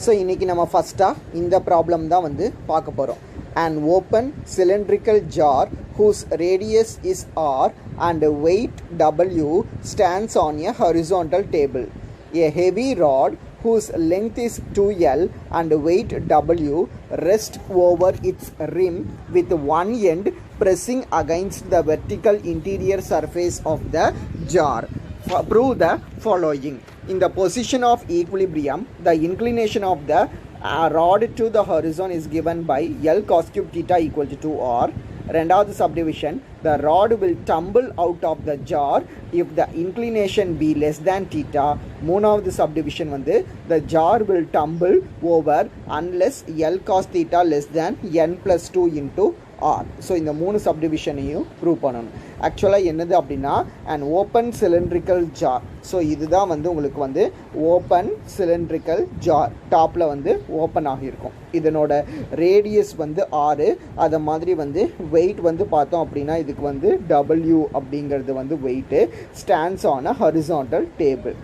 So இன்றைக்கி நம்ம ஃபஸ்ட்டாக இந்த ப்ராப்ளம் தான் வந்து பார்க்க போகிறோம். An open cylindrical jar whose radius is r and weight w stands on a horizontal table. A heavy rod whose length is 2L and weight w rests over its rim with one end pressing against the vertical interior surface of the jar. Prove the following. In the position of equilibrium, the inclination of the rod to the horizon is given by L cos cube theta equal to 2R. ரெண்டாவது subdivision, the rod will tumble out of the jar if the inclination be less than theta. மூணாவது subdivision வந்து the jar will tumble over unless L cos theta less than n plus 2 into R. So இந்த மூணு சப்டிவிஷனையும் prove பண்ணணும். ஆக்சுவலாக என்னது அப்படின்னா an open cylindrical jar. So இதுதான் வந்து உங்களுக்கு வந்து ஓப்பன் சிலிண்ட்ரிக்கல் ஜார். டாப்பில் வந்து ஓப்பன் ஆகியிருக்கும். இதனோட ரேடியஸ் வந்து 6. அதை மாதிரி வந்து வெயிட் வந்து பார்த்தோம் அப்படின்னா இதுக்கு வந்து W அப்படிங்கிறது வந்து weight. Stands on a horizontal table.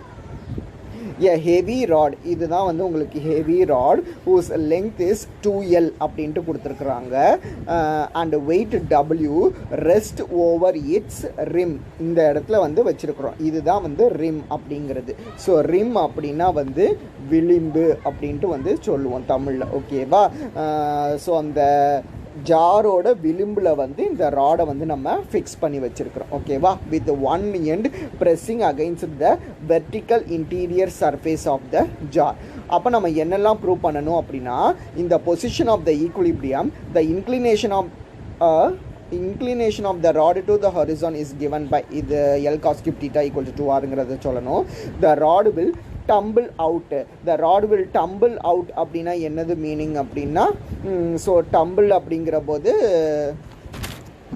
A heavy rod, இதுதான் வந்து உங்களுக்கு heavy rod whose length is 2L அப்படின்ட்டு கொடுத்துருக்குறாங்க. And weight W rest over its rim. இந்த இடத்துல வந்து வச்சிருக்கிறோம். இதுதான் வந்து rim அப்படிங்கிறது. ஸோ rim அப்படின்னா வந்து விளிம்பு அப்படின்ட்டு வந்து சொல்லுவோம் தமிழில். ஓகேவா? ஸோ அந்த ஜாரோட விளிம்பில் வந்து இந்த ராடை வந்து நம்ம ஃபிக்ஸ் பண்ணி வச்சுருக்கிறோம். ஓகேவா? With one end pressing against the vertical interior surface of the jar. அப்போ நம்ம என்னெல்லாம் ப்ரூவ் பண்ணணும் அப்படின்னா, இந்த position of the equilibrium, the inclination of the rod to the horizon is given by இது L cos cube theta equal to 2Rங்கிறத சொல்லணும். The rod will tumble out. The rod will tumble out அப்படின்னா என்னது meaning அப்படின்னா, so tumble அப்படிங்கிற போது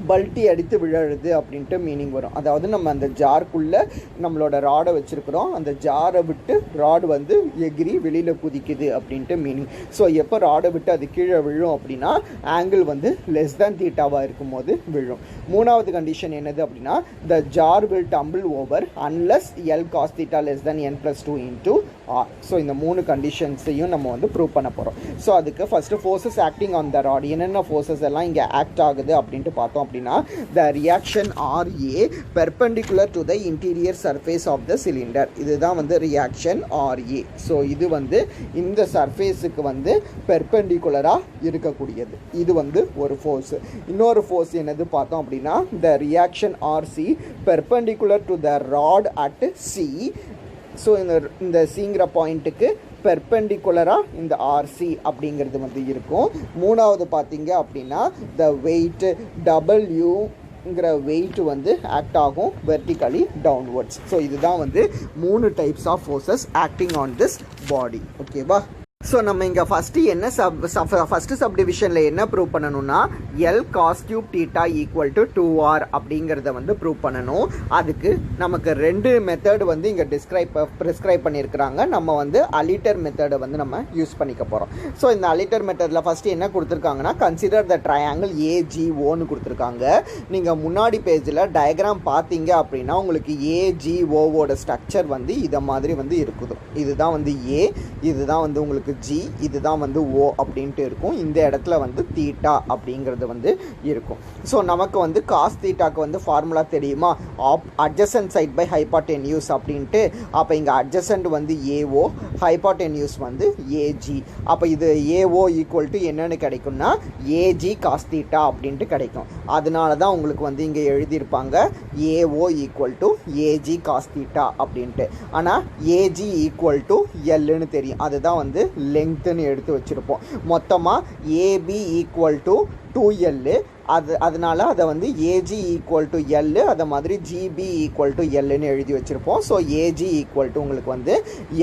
பல்ட்டி அடித்து விழழுது அப்படின்ட்டு meaning வரும். அதாவது நம்ம அந்த ஜார்க்குள்ளே நம்மளோட ராடை வச்சுருக்கிறோம், அந்த ஜாரை விட்டு ராடு வந்து எகிரி வெளியில் குதிக்குது அப்படின்ட்டு மீனிங். ஸோ எப்போ ராடை விட்டு அது கீழே விழும் அப்படின்னா ஆங்கிள் வந்து லெஸ் தேன் தீட்டாவாக இருக்கும் போது விழும். மூணாவது கண்டிஷன் என்னது அப்படின்னா, the jar will tumble over unless L cos theta less than n plus 2 into R. So இந்த மூணு கண்டிஷன்ஸையும் நம்ம வந்து ப்ரூவ் பண்ண போகிறோம். ஸோ அதுக்கு first forces acting on the rod, என்னென்ன ஃபோர்ஸஸ் எல்லாம் இங்கே ஆக்ட் ஆகுது அப்படின்ட்டு பார்த்தோம் அப்படின்னா, the reaction RA perpendicular to the interior surface of the cylinder. இதுதான் வந்து reaction RA. ஸோ இது வந்து இந்த சர்ஃபேஸுக்கு வந்து பெர்பெண்டிகுலராக இருக்கக்கூடியது. இது வந்து ஒரு ஃபோர்ஸ். இன்னொரு ஃபோர்ஸ் என்னது பார்த்தோம் அப்படின்னா, the reaction RC perpendicular to the rod at C. So இந்த சிங்கிற பாயிண்ட்டுக்கு பெர்பெண்டிகுலராக இந்த ஆர்சி அப்படிங்கிறது வந்து இருக்கும். மூணாவது பார்த்தீங்க அப்படின்னா, த வெயிட் டபிள்யூங்கிற வெயிட் வந்து ஆக்ட் ஆகும் வெர்டிகலி டவுன்வர்ட்ஸ். ஸோ இதுதான் வந்து 3 types of forces acting on this body. ஓகேவா? ஸோ நம்ம இங்கே ஃபஸ்ட்டு என்ன ஃபஸ்ட்டு சப்டிவிஷனில் என்ன ப்ரூவ் பண்ணணும்னா, L cos cube theta equal to 2R அப்படிங்கிறத வந்து ப்ரூவ் பண்ணணும். அதுக்கு நமக்கு 2 மெத்தட் வந்து இங்கே ப்ரிஸ்கிரைப் பண்ணியிருக்கிறாங்க. நம்ம வந்து அலிட்டர் மெத்தடை வந்து நம்ம யூஸ் பண்ணிக்க போகிறோம். ஸோ இந்த அலிட்டர் மெத்தடில் ஃபஸ்ட்டு என்ன கொடுத்துருக்காங்கன்னா, கன்சிடர் த ட்ரையாங்கிள் AGOன்னு கொடுத்துருக்காங்க. நீங்கள் முன்னாடி பேஜில் டயக்ராம் பார்த்தீங்க அப்படின்னா உங்களுக்கு AGOவோட ஸ்ட்ரக்சர் வந்து இதை மாதிரி வந்து இருக்குது. இதுதான் வந்து A, இதுதான் வந்து உங்களுக்கு G, இதுதான் வந்து O அப்படின்ட்டு இருக்கும். இந்த இடத்துல வந்து தீட்டா அப்படிங்கிறது வந்து இருக்கும். ஸோ நமக்கு வந்து காஸ் தீட்டாக்கு வந்து ஃபார்முலா தெரியுமா, அட்ஜசன்ட் சைட் பை ஹைபாட்டென்யூஸ் அப்படின்ட்டு. அப்போ இங்கே அட்ஜசன்ட் வந்து AO, ஹைபாட்டென்யூஸ் வந்து AG. அப்போ இது AO ஈக்குவல் டு என்னென்னு கிடைக்கும்னா AG காஸ் தீட்டா அப்படின்ட்டு கிடைக்கும். அதனால தான் உங்களுக்கு வந்து இங்கே எழுதியிருப்பாங்க AO equal to AG cos theta அப்படின்ட்டு. ஆனால் AG ஈக்குவல் டு Lன்னு தெரியும். அதுதான் வந்து லெங்க்த்துன்னு எடுத்து வச்சுருப்போம். மொத்தமாக AB ஈக்குவல் டு 2L. அதனால் அதை வந்து AG ஈக்குவல் டு L, அதை மாதிரி GB ஈக்குவல் டு Lன்னு எழுதி வச்சுருப்போம். ஸோ AG ஈக்குவல் டு உங்களுக்கு வந்து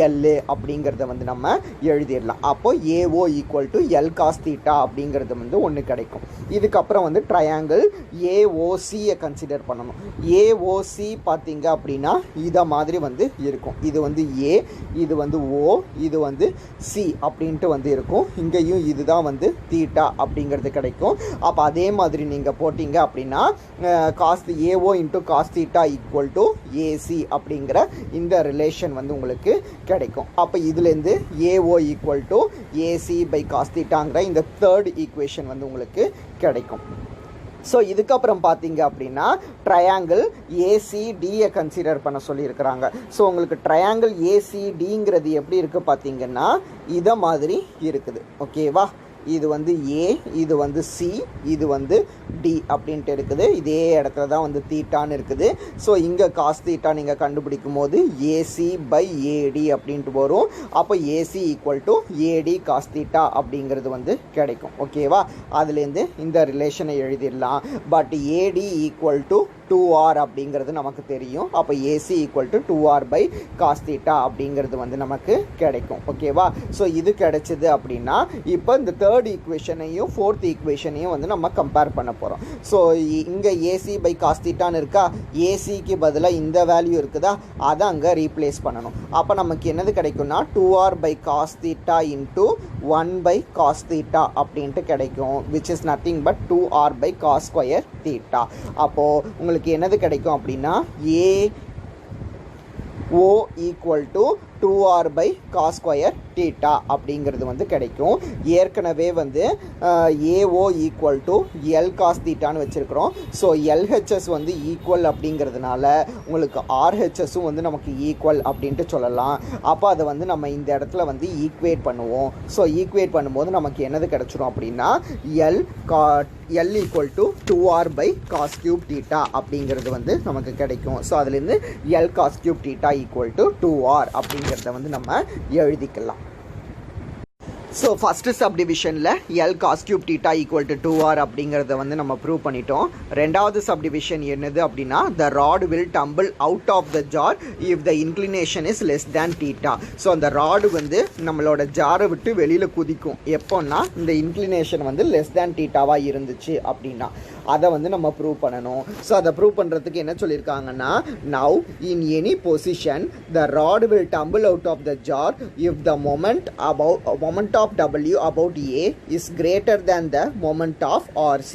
L அப்படிங்கிறத வந்து நம்ம எழுதிடலாம். அப்போது AO equal to L cos theta அப்படிங்கிறது வந்து ஒன்று கிடைக்கும். இதுக்கப்புறம் வந்து ட்ரையாங்கிள் AOCயை கன்சிடர் பண்ணணும். AOC பார்த்தீங்க அப்படின்னா இதை மாதிரி வந்து இருக்கும். இது வந்து A, இது வந்து O, இது வந்து C அப்படின்ட்டு வந்து இருக்கும். இங்கேயும் இதுதான் வந்து தீட்டா அப்படிங்கிறது கிடைக்கும். அப்போ அதே மாதிரி நீங்கள் போட்டிங்க அப்படின்னா cos AO into cos theta equal to AC அப்படிங்கிற இந்த ரிலேஷன் வந்து உங்களுக்கு கிடைக்கும். அப்போ இதுலேருந்து AO equal to AC by cos தீட்டாங்கிற இந்த தேர்ட் ஈக்குவேஷன் வந்து உங்களுக்கு கிடைக்கும். ஸோ இதுக்கப்புறம் பார்த்தீங்க அப்படின்னா ட்ரையாங்கிள் ஏசிடியை கன்சிடர் பண்ண சொல்லியிருக்கிறாங்க. ஸோ உங்களுக்கு ட்ரையாங்கிள் ஏசிடிங்கிறது எப்படி இருக்குது பார்த்தீங்கன்னா இதை மாதிரி இருக்குது. ஓகேவா, இது வந்து ஏ, இது வந்து சி, இது வந்து டி அப்படின்ட்டு இருக்குது. இதே இடத்துல தான் வந்து தீட்டான்னு இருக்குது. ஸோ இங்கே காஸ் தீட்டா நீங்கள் கண்டுபிடிக்கும் போது ஏசி பை ஏடி அப்படின்ட்டு வரும். அப்போ AC equal to AD cos theta அப்படிங்கிறது வந்து கிடைக்கும். ஓகேவா, அதுலேருந்து இந்த ரிலேஷனை எழுதிடலாம். But AD equal to 2r அப்படிங்கிறது நமக்கு தெரியும். அப்போ AC equal to 2r by cos theta அப்படிங்கிறது வந்து நமக்கு கிடைக்கும். ஓகேவா, ஸோ இது கிடைச்சிது அப்படின்னா இப்போ இந்த தேர்ட் ஈக்குவேஷனையும் ஃபோர்த் ஈக்குவேஷனையும் வந்து நம்ம கம்பேர் பண்ண போகிறோம். ஸோ இங்கே ஏசி பை காஸ் தீட்டான்னு இருக்கா, ஏசிக்கு பதிலாக இந்த வேல்யூ இருக்குதா, அதை அங்கே ரீப்ளேஸ் பண்ணணும். அப்போ நமக்கு என்னது கிடைக்கும்னா 2r by cos theta into 1 by cos theta அப்படின்ட்டு கிடைக்கும், which is nothing but 2r by cos square theta. அப்போது உங்களுக்கு என்னது கிடைக்கும் அப்படின்னா AO equal to 2r by cos square theta அப்படிங்கிறது வந்து கிடைக்கும். ஏற்கனவே வந்து AO equal to L cos தீட்டான்னு வச்சுருக்கிறோம். ஸோ எல்ஹெச்எஸ் வந்து ஈக்குவல் அப்படிங்கிறதுனால உங்களுக்கு ஆர்ஹெச்எஸும் வந்து நமக்கு ஈக்குவல் அப்படின்ட்டு சொல்லலாம். அப்போ அதை வந்து நம்ம இந்த இடத்துல வந்து ஈக்குவேட் பண்ணுவோம். ஸோ ஈக்குவேட் பண்ணும்போது நமக்கு என்னது கிடச்சிரும் அப்படின்னா L equal to 2r by cos cube theta அப்படிங்கிறது வந்து நமக்கு கிடைக்கும். ஸோ அதுலேருந்து L cos cube theta equal to 2r அப்படிங்கிறத வந்து நம்ம எழுதிக்கலாம். ஸோ ஃபஸ்ட்டு சப்டிவிஷனில் L cos cube theta equal to 2r அப்படிங்கிறத வந்து நம்ம ப்ரூவ் பண்ணிட்டோம். ரெண்டாவது சப்டிவிஷன் என்னது அப்படின்னா the rod will tumble out of the jar if the inclination is less than theta. So அந்த ராடு வந்து நம்மளோட ஜாரை விட்டு வெளியில் குதிக்கும் எப்போன்னா இந்த இன்க்ளினேஷன் வந்து லெஸ் தேன் தீட்டாவாக இருந்துச்சு அப்படின்னா அதை வந்து நம்ம ப்ரூவ் பண்ணணும். ஸோ அதை ப்ரூவ் பண்ணுறதுக்கு என்ன சொல்லியிருக்காங்கன்னா now in any position the rod will tumble out of the jar if the moment of W about A is greater than the moment of RC.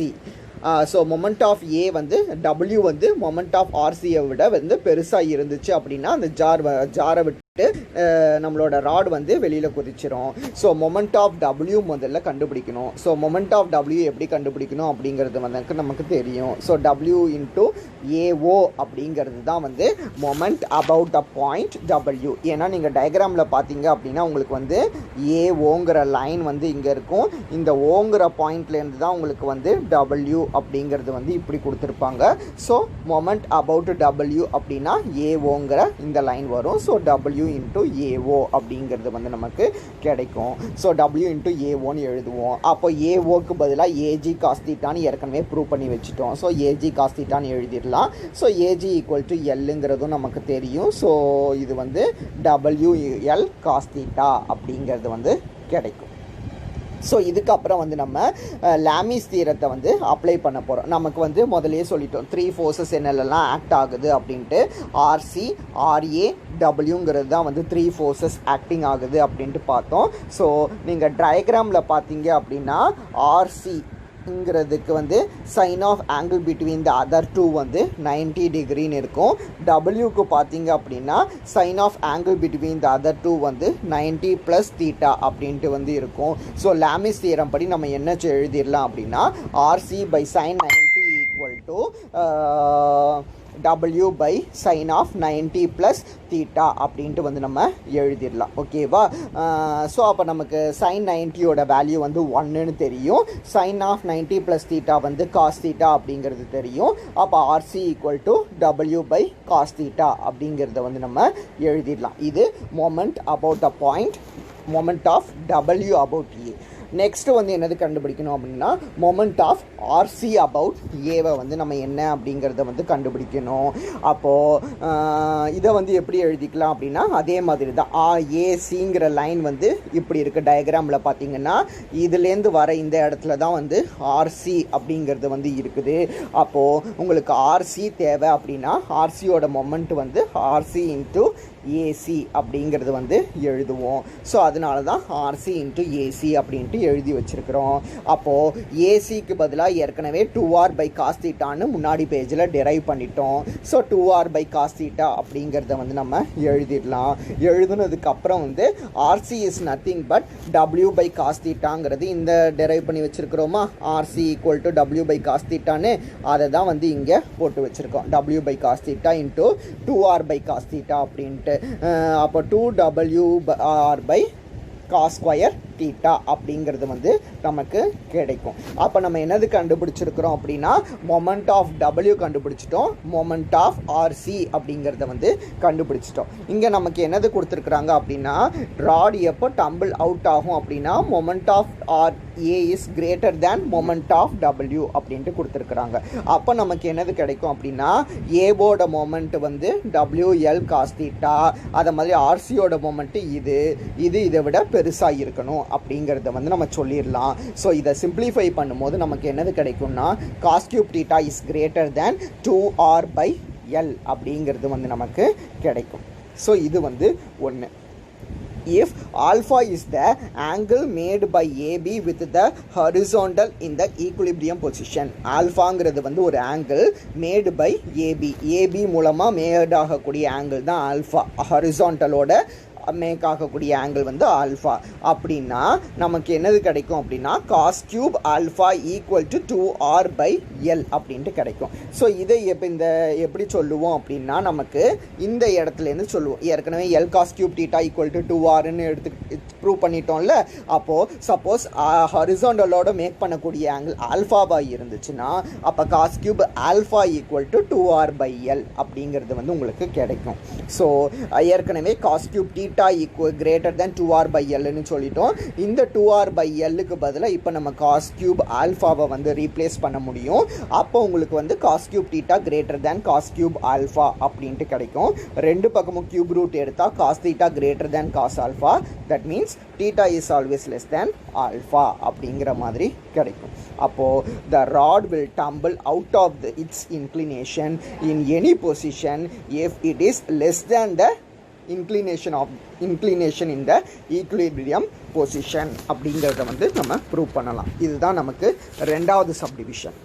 So moment of A வந்து W வந்து moment of ஆர்சியை விட வந்து பெருசாக இருந்துச்சு அப்படின்னா அந்த ஜாரை விட்டு நம்மளோட ராட் வந்து வெளியில் குதிச்சிரும். ஸோ மொமெண்ட் ஆஃப் W முதல்ல கண்டுபிடிக்கணும். ஸோ மொமெண்ட் ஆஃப் W எப்படி கண்டுபிடிக்கணும் அப்படிங்கிறது வந்து நமக்கு தெரியும். ஸோ W இன்ட்டு ஏஓ அப்படிங்கிறது தான் வந்து moment about the point W. ஏன்னா நீங்கள் டயக்ராமில் பார்த்தீங்க அப்படின்னா உங்களுக்கு வந்து ஏஓங்கிற லைன் வந்து இங்கே இருக்கும். இந்த ஓங்கிற பாயிண்ட்லேருந்து தான் உங்களுக்கு வந்து W அப்படிங்கிறது வந்து இப்படி கொடுத்துருப்பாங்க. ஸோ மொமெண்ட் அபவுட் W அப்படின்னா ஏஓங்கிற இந்த லைன் வரும். ஸோ W இன்ட்டு ஏஓ அப்படிங்கிறது வந்து நமக்கு கிடைக்கும். ஸோ W இன்ட்டு ஏஓன்னு எழுதுவோம். அப்போ ஏஓக்கு பதிலாக ஏஜி காஸ் தீட்டான்னு ஏற்கனவே ப்ரூவ் பண்ணி வச்சுட்டோம். ஸோ ஏஜி காஸ் தீட்டான்னு எழுதிடலாம். ஸோ ஏஜி ஈக்குவல் டு எல்லுங்கிறதும் நமக்கு தெரியும். ஸோ இது வந்து WL காஸ் தீட்டா அப்படிங்கிறது வந்து கிடைக்கும். ஸோ இதுக்கப்புறம் வந்து நம்ம லாமிஸ் தியரத்தை வந்து அப்ளை பண்ண போகிறோம். நமக்கு வந்து முதலே சொல்லிட்டோம் 3 ஃபோர்ஸஸ் என்னெல்லாம் ஆக்ட் ஆகுது அப்படின்ட்டு. ஆர்சி, ஆர்ஏ, டபிள்யூங்கிறது தான் வந்து 3 ஃபோர்ஸஸ் ஆக்டிங் ஆகுது அப்படின்ட்டு பார்த்தோம். ஸோ நீங்கள் டயக்ராமில் பார்த்தீங்க அப்படின்னா ஆர்சிங்கிறதுக்கு வந்து sine of angle between the other two வந்து 90 டிகிரின்னு இருக்கும். டபிள்யூக்கு பார்த்தீங்க அப்படின்னா sine of angle between the other two வந்து 90 + தீட்டா அப்படின்ட்டு வந்து இருக்கும். ஸோ லாமிஸ் தியரம் படி நம்ம என்ன எழுதிடலாம் அப்படின்னா RC by sine 90 equal to W by sine of 90 + theta அப்படின்ட்டு வந்து நம்ம எழுதிடலாம். ஓகேவா, ஸோ அப்போ நமக்கு சைன் 90யோட வேல்யூ வந்து 1ன்னு தெரியும். சைன் ஆஃப் 90 + தீட்டா வந்து காஸ் தீட்டா அப்படிங்கிறது தெரியும். அப்போ RC equal to W by cos theta அப்படிங்கிறத வந்து நம்ம எழுதிடலாம். இது moment about the point, moment of W about A. Next வந்து என்னது கண்டுபிடிக்கணும் அப்படின்னா மொமெண்ட் ஆஃப் ஆர்சி அபவுட் ஏவை வந்து நம்ம என்ன அப்படிங்கிறத வந்து கண்டுபிடிக்கணும். அப்போது இதை வந்து எப்படி எழுதிக்கலாம் அப்படின்னா அதே மாதிரி தான் ஏசிங்கிற லைன் வந்து இப்படி இருக்குது. டயக்ராமில் பார்த்தீங்கன்னா இதுலேருந்து வர இந்த இடத்துல தான் வந்து ஆர்சி அப்படிங்கிறது வந்து இருக்குது. அப்போது உங்களுக்கு ஆர்சி தேவை அப்படின்னா ஆர்சியோட மொமெண்ட் வந்து ஆர்சி இன்ட்டு ஏசி அப்படிங்கிறது வந்து எழுதுவோம். ஸோ அதனால தான் ஆர்சி இன்ட்டு ஏசி அப்படின்ட்டு எழுதி வச்சுருக்கிறோம். அப்போது ஏசிக்கு பதிலாக ஏற்கனவே 2r பை காஸ் தீட்டான்னு முன்னாடி பேஜில் டெரைவ் பண்ணிட்டோம். So 2r by cos theta அப்படிங்கிறத வந்து நம்ம எழுதிடலாம். எழுதுனதுக்கப்புறம் வந்து RC is nothing but w by cos தீட்டாங்கிறது இந்த டெரைவ் பண்ணி வச்சுருக்கிறோமா, RC equal to w by cos தீட்டான்னு அதை தான் வந்து இங்கே போட்டு வச்சுருக்கோம். w by cos theta into 2r by cos theta அப்படின்ட்டு. அப்போ 2wr by cos square theta அப்படிங்கிறது வந்து நமக்கு கிடைக்கும். அப்போ நம்ம என்னது கண்டுபிடிச்சிருக்கிறோம் அப்படின்னா மொமெண்ட் ஆஃப் W கண்டுபிடிச்சிட்டோம், மொமெண்ட் ஆஃப் RC அப்படிங்கிறத வந்து கண்டுபிடிச்சிட்டோம். இங்கே நமக்கு என்னது கொடுத்துருக்குறாங்க அப்படின்னா ராட் எப்போ டம்பிள் அவுட் ஆகும் அப்படின்னா moment of RA is greater than moment of W அப்படின்ட்டு கொடுத்துருக்குறாங்க. அப்போ நமக்கு என்னது கிடைக்கும் அப்படின்னா ஏவோட மொமெண்ட் வந்து WL காஸ் தீட்டா, அதை மாதிரி RCயோட மொமெண்ட் இது இதை விட பெருசாக இருக்கணும் அப்படிங்கிறத வந்து நம்ம சொல்லிடலாம். ஸோ இதை சிம்பிளிஃபை பண்ணும்போது நமக்கு என்னது கிடைக்கும்னா cos cube theta is greater than 2r by L அப்படிங்கிறது வந்து நமக்கு கிடைக்கும். ஸோ இது வந்து ஒன்று. If alpha is the angle made by AB with the horizontal in the equilibrium position, ஆல்ஃபாங்கிறது வந்து ஒரு ஆங்கிள் மேடு பை ஏபி மூலமாக மேட் ஆகக்கூடிய ஆங்கிள் தான் ஆல்ஃபா. ஹரிசாண்டலோட மேக் ஆகக்கூடிய ஆங்கிள் வந்து ஆல்ஃபா அப்படின்னா நமக்கு என்னது கிடைக்கும் அப்படின்னா cos cube alpha equal to 2r by L அப்படின்ட்டு கிடைக்கும். ஸோ இதை எப்படி சொல்லுவோம் அப்படின்னா நமக்கு இந்த இடத்துலேருந்து சொல்லுவோம். ஏற்கனவே L cos cube theta equal to 2rன்னு எடுத்து ப்ரூவ் பண்ணிட்டோம்ல. அப்போது சப்போஸ் ஹரிசாண்டலோட மேக் பண்ணக்கூடிய ஆங்கிள் ஆல்ஃபாவாக இருந்துச்சுன்னா அப்போ cos cube alpha equal to 2r by L அப்படிங்கிறது வந்து உங்களுக்கு கிடைக்கும். ஸோ ஏற்கனவே cos cube theta equal greater than 2r by எல்னு சொல்லிட்டோம். இந்த 2r பை எல்லுக்கு பதிலாக இப்போ நம்ம காஸ் கியூப் ஆல்ஃபாவை வந்து ரீப்ளேஸ் பண்ண முடியும். அப்போ உங்களுக்கு வந்து cos cube theta greater than cos cube alpha அப்படின்ட்டு கிடைக்கும். ரெண்டு பக்கமும் கியூப் ரூட் எடுத்தால் cos theta greater than cos alpha, that means theta is always less than alpha அப்படிங்கிற மாதிரி கிடைக்கும். அப்போது the rod will tumble out of its inclination in any position if it is less than the inclination in the equilibrium position அப்படிங்கிறத வந்து நம்ம prove பண்ணலாம். இதுதான் நமக்கு ரெண்டாவது சப்டிவிஷன்.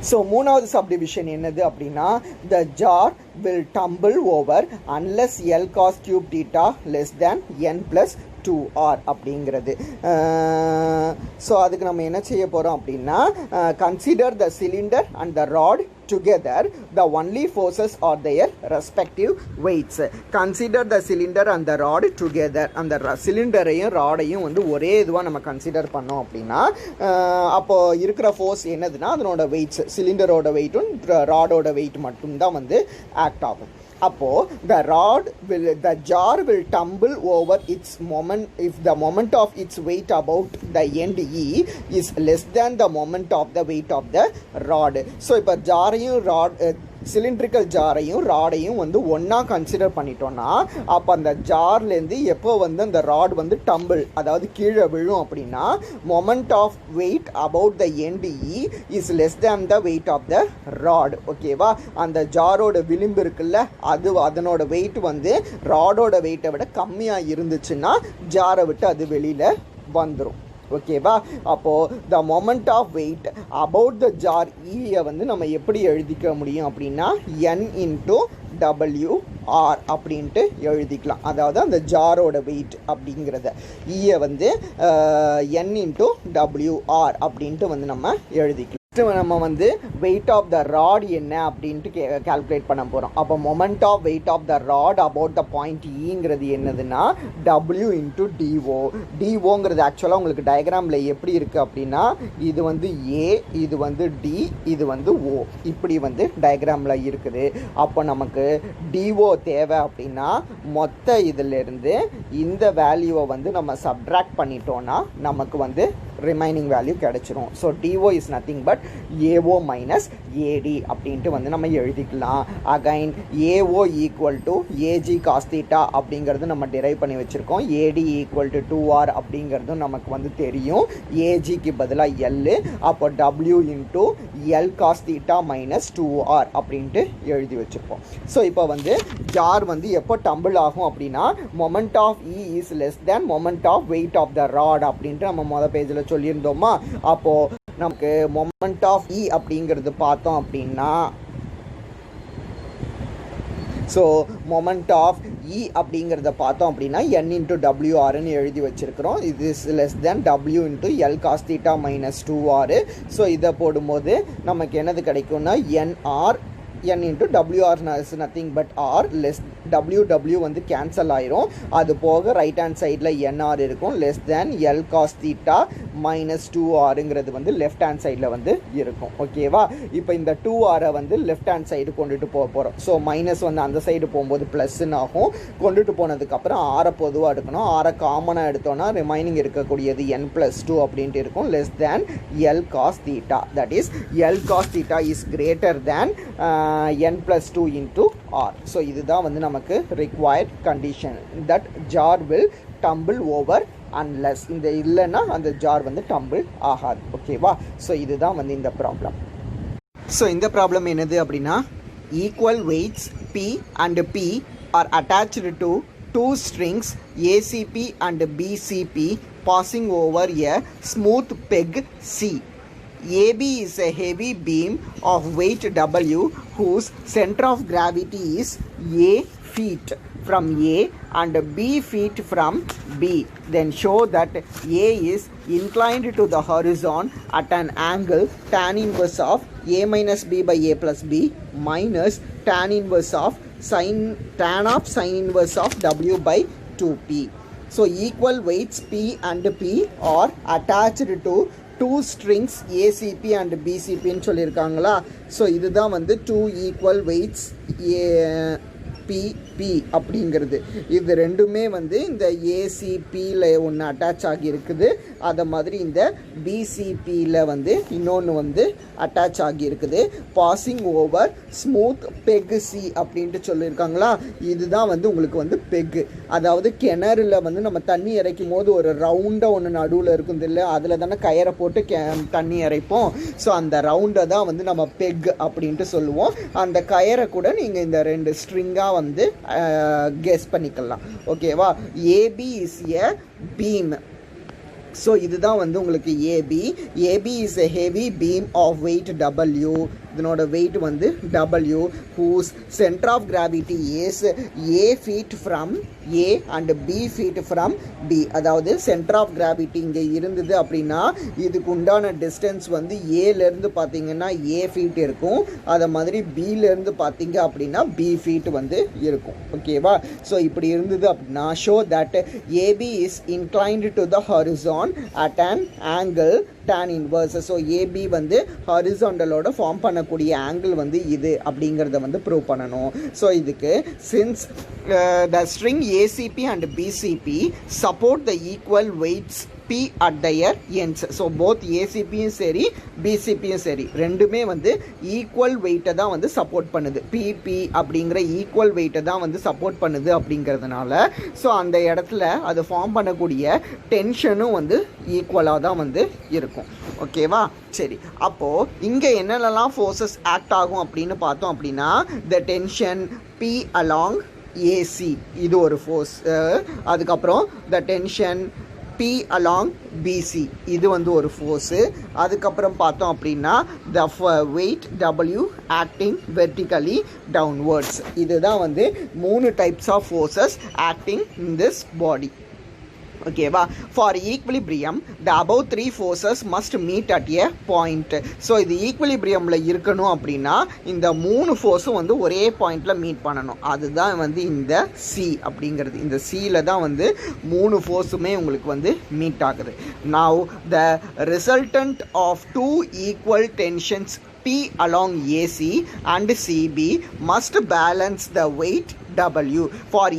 ஸோ மூணாவது சப்டிவிஷன் என்னது அப்படின்னா the jar will tumble over unless L cos cube theta less than n plus 2r அப்படிங்கிறது. ஸோ அதுக்கு நம்ம என்ன செய்ய போகிறோம் அப்படின்னா consider the cylinder and the rod together, the only forces are their respective weights. Consider the cylinder and the rod together. அந்த சிலிண்டரையும் ராடையும் வந்து ஒரே இதுவாக நம்ம கன்சிடர் பண்ணோம் அப்படின்னா அப்போ இருக்கிற ஃபோர்ஸ் என்னதுன்னா அதனோட வெயிட்ஸ், சிலிண்டரோட வெயிட்டும் ராடோட வெயிட் மட்டும்தான் வந்து ஆக்ட் ஆகும். அப்போது the jar will tumble over its moment if the moment of its weight about the end E is less than the moment of the weight of the rod. So இப்போ ஜாரையும் cylindrical ஜாரையும் ராடையும் வந்து ஒன்றா consider பண்ணிட்டோன்னா அப்போ அந்த ஜார்லேருந்து எப்போ வந்து அந்த rod வந்து டம்பிள் அதாவது கீழே விழும் அப்படின்னா moment of weight about the end E is less than the weight of the rod. ஓகேவா? அந்த ஜாரோட விளிம்பு இருக்குல்ல அதனோட வெயிட் வந்து ராடோட வெயிட்டை விட கம்மியாக இருந்துச்சுன்னா ஜாரை விட்டு அது வெளியில் வந்துடும். ஓகேவா? அப்போது the moment of weight about the jar ஈயை வந்து நம்ம எப்படி எழுதிக்க முடியும் அப்படின்னா n இன்ட்டு WR அப்படின்ட்டு எழுதிக்கலாம். அதாவது அந்த ஜாரோட வெயிட் அப்படிங்கிறத ஈயை வந்து n இன்ட்டு WR அப்படின்ட்டு வந்து நம்ம எழுதிக்கலாம். நம்ம வந்து வெயிட் ஆஃப் த ராட் என்ன அப்படின்ட்டு கால்குலேட் பண்ண போகிறோம். அப்போ moment of weight of the rod about the point ஈங்கிறது என்னதுன்னா W இன்ட்டு டிஓங்கிறது ஆக்சுவலாக உங்களுக்கு டயக்ராமில் எப்படி இருக்குது அப்படின்னா இது வந்து A, இது வந்து D, இது வந்து O, இப்படி வந்து டயக்ராமில் இருக்குது. அப்போ நமக்கு டிஓ தேவை அப்படின்னா மொத்த இதிலிருந்து இந்த வேல்யூவை வந்து நம்ம சப்ட்ராக்ட் பண்ணிட்டோன்னா நமக்கு வந்து ரிமைனிங் வேல்யூ கிடைச்சிரும். So DO is nothing but AO minus AD அப்படின்ட்டு வந்து நம்ம எழுதிக்கலாம். Again AO equal to AG cos theta அப்படிங்கிறது நம்ம டிரைவ் பண்ணி வச்சுருக்கோம். ஏடி ஈக்குவல் டு 2R அப்படிங்கிறதும் நமக்கு வந்து தெரியும். ஏஜிக்கு பதிலாக எல், அப்போ W into L cos theta minus 2R அப்படின்ட்டு எழுதி வச்சுருப்போம். ஸோ இப்போ வந்து ஜார் வந்து எப்போ டம்பிள் ஆகும் அப்படின்னா moment of E is less than moment of weight of the rod அப்படின்ட்டு நம்ம மொதல் பேஜில் சொல்லியிருந்தோமா. அப்போது நமக்கு மொமெண்ட் ஆஃப் இ அப்படிங்கிறது பார்த்தோம் அப்படின்னா, ஸோ மொமெண்ட் ஆஃப் இ அப்படிங்கிறத பார்த்தோம் அப்படின்னா n இன்ட்டு WRன்னு எழுதி வச்சுருக்கிறோம். இது is less than W into L cos theta minus 2R. So இதை போடும்போது நமக்கு என்னது கிடைக்கும்னா NR n into WR is nothing but R less W வந்து கேன்சல் ஆயிரும். அது போக ரைட் ஹேண்ட் சைடில் NR இருக்கும். Less than L cos theta minus 2Rங்கிறது வந்து லெஃப்ட் ஹேண்ட் சைடில் வந்து இருக்கும். ஓகேவா? இப்போ இந்த 2Rஐ வந்து லெஃப்ட் ஹேண்ட் சைடு கொண்டுட்டு போக போகிறோம். ஸோ மைனஸ் வந்து அந்த சைடு போகும்போது ப்ளஸ்ன்னு ஆகும். கொண்டுட்டு போனதுக்கப்புறம் ஆரை பொதுவாக எடுக்கணும். ஆரை காமனாக எடுத்தோன்னா ரிமைனிங் இருக்கக்கூடியது n+2 அப்படின்ட்டு இருக்கும். Less than L cos theta, that is L cos theta is greater than n+2 into R. So இதுதான் வந்து நமக்கு required condition that jar will tumble over unless இந்த இல்லைன்னா அந்த ஜார் வந்து டம்பிள் ஆகாது. ஓகேவா? ஸோ இதுதான் வந்து இந்த ப்ராப்ளம். ஸோ இந்த ப்ராப்ளம் என்னது அப்படின்னா, equal weights P and P are attached to two strings ACP and BCP passing over a smooth peg C. AB is a heavy beam of weight W whose center of gravity is A feet from A and B feet from B. Then show that A is inclined to the horizon at an angle tan inverse of A minus B by A plus B minus tan inverse of sin inverse of W by 2P. So equal weights P and P are attached to two strings ACB and பிசிபின்னு சொல்லியிருக்காங்களா. So இதுதான் வந்து two equal weights BP அப்படிங்கிறது. இது ரெண்டுமே வந்து இந்த ஏசிபியில் ஒன்று அட்டாச் ஆகியிருக்குது. அதை மாதிரி இந்த பிசிபியில் வந்து இன்னொன்று வந்து அட்டாச் ஆகியிருக்குது. Passing over smooth peg C அப்படின்ட்டு சொல்லியிருக்காங்களா. இதுதான் வந்து உங்களுக்கு வந்து பெக்கு. அதாவது கிணறுல வந்து நம்ம தண்ணி இறைக்கும் போது ஒரு ரவுண்டாக ஒன்று நடுவில் இருக்கும் இல்லை, அதில் தானே கயரை போட்டு தண்ணி இறைப்போம். ஸோ அந்த ரவுண்டை தான் வந்து நம்ம பெக் அப்படின்ட்டு சொல்லுவோம். அந்த கயரை கூட நீங்கள் இந்த ரெண்டு ஸ்ட்ரிங்காக வந்து கெஸ் பண்ணிக்கலாம். ஓகேவா? AB is a beam. So இதுதான் வந்து உங்களுக்கு AB. AB is a heavy beam of weight W. இதனோட வெயிட் வந்து W whose centre of gravity is a feet from A and b feet from B. அதாவது centre of gravity இங்கே இருந்தது அப்படின்னா இதுக்கு உண்டான டிஸ்டன்ஸ் வந்து ஏலேருந்து பார்த்தீங்கன்னா ஏ ஃபீட் இருக்கும். அதை மாதிரி பியிலேருந்து பார்த்தீங்க அப்படின்னா பி ஃபீட் வந்து இருக்கும். ஓகேவா? ஸோ இப்படி இருந்தது அப்படின்னா show that AB is inclined to the horizon at an angle tan inverse. So AB வந்து ஹாரிசாண்டலோட ஃபார்ம் பண்ணக்கூடிய ஆங்கிள் வந்து இது அப்படிங்கிறத வந்து ப்ரூவ் பண்ணணும். ஸோ இதுக்கு since the string ACB and PCB support the equal weights P at their ends. So both ஏசிபியும் சரி பிசிபியும் சரி ரெண்டுமே வந்து ஈக்குவல் வெயிட்டை தான் வந்து சப்போர்ட் பண்ணுது. பிபி அப்படிங்கிற ஈக்குவல் வெயிட்டை தான் வந்து சப்போர்ட் பண்ணுது அப்படிங்கிறதுனால ஸோ அந்த இடத்துல அது ஃபார்ம் பண்ணக்கூடிய டென்ஷனும் வந்து ஈக்குவலாக தான் வந்து இருக்கும். ஓகேவா? சரி, அப்போது இங்கே என்னென்னலாம் ஃபோர்ஸஸ் ஆக்ட் ஆகும் அப்படின்னு பார்த்தோம் அப்படின்னா த டென்ஷன் P along AC இது ஒரு ஃபோர்ஸ். அதுக்கப்புறம் த டென்ஷன் P along BC இது வந்து ஒரு ஃபோர்ஸு. அதுக்கப்புறம் பார்த்தோம் அப்படின்னா the weight W acting vertically downwards. இதுதான் வந்து 3 types of forces acting in this body. ஓகேவா? For equilibrium the above 3 forces must meet at a point. So இது ஈக்விலிபிரியமில் இருக்கணும் அப்படின்னா இந்த 3 ஃபோர்ஸும் வந்து ஒரே பாயிண்டில் மீட் பண்ணணும். அதுதான் வந்து இந்த சி அப்படிங்கிறது. இந்த சியில் தான் வந்து 3 ஃபோர்ஸுமே உங்களுக்கு வந்து மீட் ஆகுது. Now the resultant of 2 equal tensions P along AC and CB must balance the weight W. For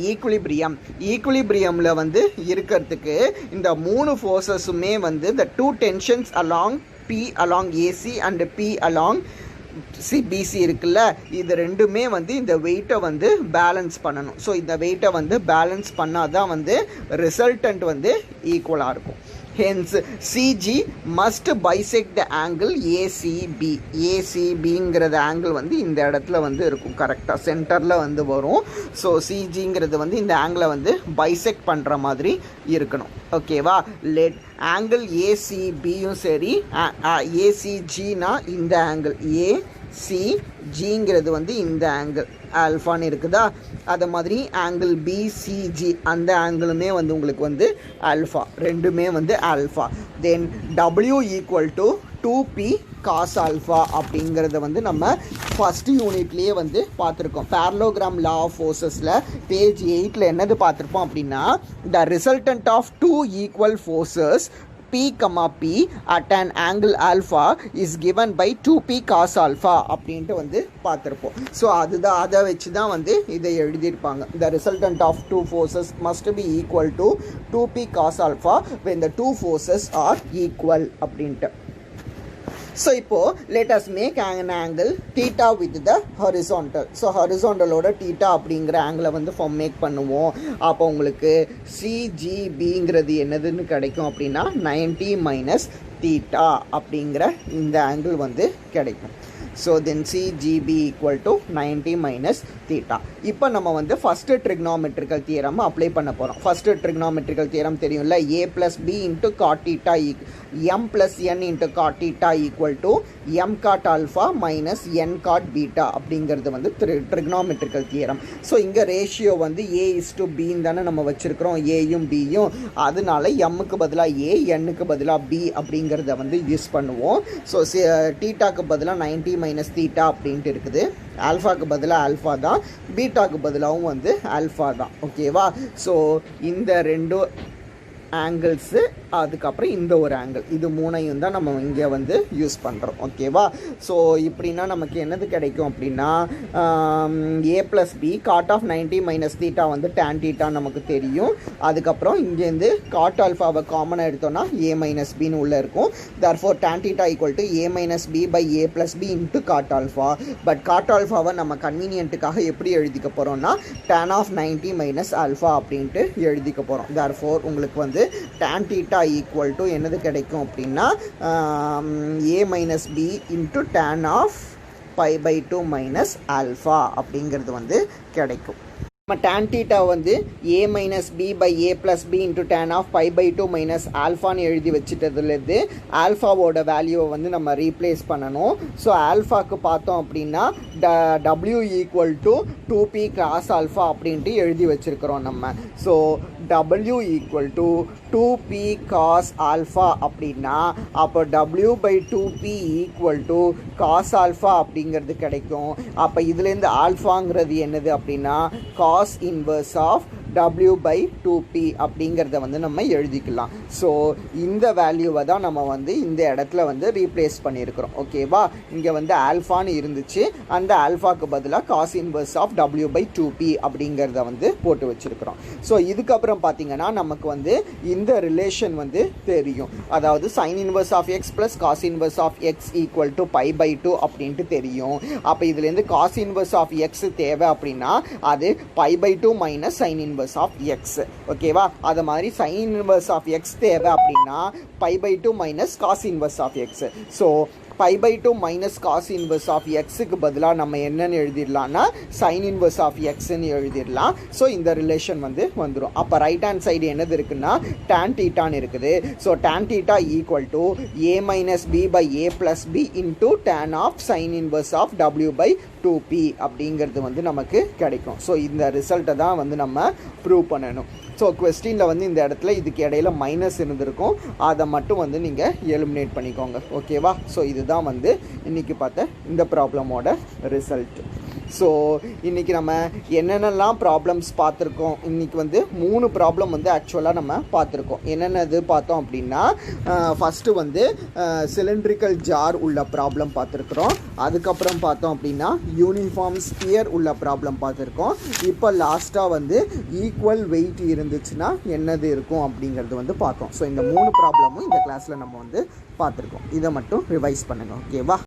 ஈக்குலிபிரியமில் வந்து இருக்கிறதுக்கு இந்த 3 ஃபோர்ஸஸுமே வந்து the 2 tensions along P along AC and P along BC இருக்குல்ல, இது ரெண்டுமே வந்து இந்த வெயிட்டை வந்து பேலன்ஸ் பண்ணணும். ஸோ இந்த வெயிட்டை வந்து பேலன்ஸ் பண்ணால் தான் வந்து ரிசல்டன்ட் வந்து ஈக்குவலாக இருக்கும். Hence, CG must bisect the angle ACB. ACBங்கிறது ஆங்கிள் வந்து இந்த இடத்துல வந்து இருக்கும், கரெக்டாக சென்டரில் வந்து வரும். ஸோ CGங்கிறது வந்து இந்த ஆங்கிளை வந்து பைசெக்ட் பண்ணுற மாதிரி இருக்கணும். ஓகேவா? லெட் ஆங்கிள் ACBயும் சரி, ACGனா இந்த ஆங்கிள் ACGங்கிறது வந்து இந்த ஆங்கிள் ஆல்ஃபான்னு இருக்குதா, அது மாதிரி ஆங்கிள் BCG அந்த ஆங்கிளுமே வந்து உங்களுக்கு வந்து ஆல்ஃபா, ரெண்டுமே வந்து alpha. Then W equal to 2P cos alpha அப்படிங்கிறத வந்து நம்ம ஃபஸ்ட்டு யூனிட்லேயே வந்து பார்த்துருக்கோம். பேரலோகிராம் லா ஆஃப் ஃபோர்ஸஸில் பேஜ் 8ல் என்னது பார்த்துருப்போம் அப்படின்னா, the resultant of 2 equal forces P, P at an angle alpha is given by 2P cos alpha அப்படின்ட்டு வந்து பார்த்துருப்போம். ஸோ அதுதான், அதை வச்சு தான் வந்து இதை எழுதியிருப்பாங்க. The resultant of 2 forces must be equal to 2P cos alpha when the 2 forces are equal அப்படின்ட்டு. ஸோ இப்போது let us make an angle theta with the horizontal. So ஹரிசாண்டலோட தீட்டா அப்படிங்கிற ஆங்கிளை வந்து மேக் பண்ணுவோம். அப்போ உங்களுக்கு CGBங்கிறது என்னதுன்னு கிடைக்கும் அப்படின்னா 90 மைனஸ் தீட்டா அப்படிங்கிற இந்த ஆங்கிள் வந்து கிடைக்கும். So then CGB equal to 90 minus theta. இப்போ நம்ம வந்து ஃபஸ்ட்டு ட்ரிக்னாமெட்ரிக்கல் தியரம் அப்ளை பண்ண போகிறோம். ஃபஸ்ட்டு ட்ரிக்னாமெட்ரிக்கல் தியரம் தெரியும்ல, A + B × cot theta M + N × cot theta equal to M cot alpha minus N cot beta அப்படிங்கிறது வந்து trigonometrical theorem. So இங்கே ratio வந்து A:B தானே நம்ம வச்சுருக்கிறோம், ஏயும் பியும். அதனால எம்முக்கு பதிலாக A, Nக்கு பதிலாக B அப்படிங்கிறத வந்து யூஸ் பண்ணுவோம். ஸோ தீட்டாக்கு பதிலாக 90 மைனஸ் தீட்டா அப்படின்ட்டு இருக்குது. ஆல்ஃபாக்கு பதிலாக ஆல்ஃபா தான், பீட்டாக்கு பதிலாகவும் வந்து ஆல்ஃபா தான். ஓகேவா? ஸோ இந்த ரெண்டு ஆங்கிள்ஸு, அதுக்கப்புறம் இந்த ஒரு ஆங்கிள், இது மூணையும் தான் நம்ம இங்கே வந்து யூஸ் பண்ணுறோம். ஓகேவா? ஸோ இப்படின்னா நமக்கு என்னது கிடைக்கும் அப்படின்னா, A + B cot of 90 minus theta வந்து tan தீட்டா நமக்கு தெரியும். அதுக்கப்புறம் இங்கேருந்து காட் ஆல்ஃபாவை காமனாக எடுத்தோன்னா A - Bன்னு உள்ளே இருக்கும். therefore tan theta equal to A - B by A + B into cot alpha. But cot ஆல்ஃபாவை நம்ம கன்வீனியன்ட்டுக்காக எப்படி எழுதிக்க போகிறோம்னா tan of 90 மைனஸ் ஆல்ஃபா அப்படின்ட்டு எழுதிக்க போகிறோம். therefore உங்களுக்கு வந்து tan theta ஈக்குவல் டு என்னது கிடைக்கும் அப்படின்னா A - B into tan of π/2 minus alpha அப்படிங்கிறது வந்து கிடைக்கும். நம்ம tan theta வந்து A - B by A + B into tan of π/2 minus ஆல்ஃபான்னு எழுதி வச்சுட்டதுலேருந்து ஆல்ஃபாவோட வேல்யூவை வந்து நம்ம ரீப்ளேஸ் பண்ணணும். ஸோ ஆல்ஃபாக்கு பார்த்தோம் அப்படின்னா W equal to 2P cos alpha அப்படின்ட்டு எழுதி வச்சுருக்கிறோம் நம்ம. So W equal to 2P cos alpha அப்படின்னா அப்போ W/2P equal to cos alpha அப்படிங்கிறது கிடைக்கும். அப்போ இதுலேருந்து ஆல்ஃபாங்கிறது என்னது அப்படின்னா cos inverse of W/2P அப்படிங்கிறத வந்து நம்ம எழுதிக்கலாம். ஸோ இந்த வேல்யூவை தான் நம்ம வந்து இந்த இடத்துல வந்து ரீப்ளேஸ் பண்ணியிருக்கிறோம். ஓகேவா? இங்கே வந்து ஆல்ஃபான்னு இருந்துச்சு, அந்த ஆல்ஃபாக்கு பதிலாக cos inverse of W/2P அப்படிங்கிறத வந்து போட்டு வச்சுருக்கிறோம். ஸோ இதுக்கப்புறம் பார்த்தீங்கன்னா நமக்கு வந்து இந்த ரிலேஷன் வந்து தெரியும். அதாவது sin inverse of x + cos inverse of x equal to π/2 அப்படின்ட்டு தெரியும். அப்போ இதுலேருந்து cos inverse of x தேவை அப்படின்னா அது π/2 minus sin inverse of x. ஓகேவா? அது மாதிரி sin inverse of x தேவை அப்படின்னா π/2 minus cos inverse of x. So π/2 minus cos inverse of xக்கு பதிலாக நம்ம என்னன்னு எழுதிடலாம்னா sin inverse of xன்னு எழுதிடலாம். ஸோ இந்த ரிலேஷன் வந்து வந்துடும். அப்போ ரைட் ஹேண்ட் சைடு என்னது இருக்குன்னா tan தீட்டான்னு இருக்குது. So tan theta equal to A - B by A + B into tan of sin inverse of W/2P அப்படிங்கிறது வந்து நமக்கு கிடைக்கும். ஸோ இந்த ரிசல்ட்டை தான் வந்து நம்ம ப்ரூவ் பண்ணணும். ஸோ கொஸ்டினில் வந்து இந்த இடத்துல இதுக்கு இடையில மைனஸ் இருந்திருக்கும், அதை மட்டும் வந்து நீங்கள் எலிமினேட் பண்ணிக்கோங்க. ஓகேவா? ஸோ இதுதான் வந்து இன்றைக்கி பார்த்த இந்த ப்ராப்ளமோட ரிசல்ட். ஸோ இன்றைக்கி நம்ம என்னென்னலாம் ப்ராப்ளம்ஸ் பார்த்துருக்கோம். இன்றைக்கி வந்து 3 ப்ராப்ளம் வந்து ஆக்சுவலாக நம்ம பார்த்துருக்கோம். என்னென்னது பார்த்தோம் அப்படின்னா, ஃபஸ்ட்டு வந்து சிலிண்ட்ரிக்கல் ஜார் உள்ள ப்ராப்ளம் பார்த்துருக்குறோம். அதுக்கப்புறம் பார்த்தோம் அப்படின்னா யூனிஃபார்ம் ஸ்பியர் உள்ள ப்ராப்ளம் பார்த்துருக்கோம். இப்போ லாஸ்ட்டாக வந்து ஈக்குவல் வெயிட் இருந்துச்சுன்னா என்னது இருக்கும் அப்படிங்கிறது வந்து பார்த்தோம். ஸோ இந்த 3 ப்ராப்ளமும் இந்த கிளாஸில் நம்ம வந்து பார்த்துருக்கோம். இதை மட்டும் ரிவைஸ் பண்ணுங்கள். ஓகேவா?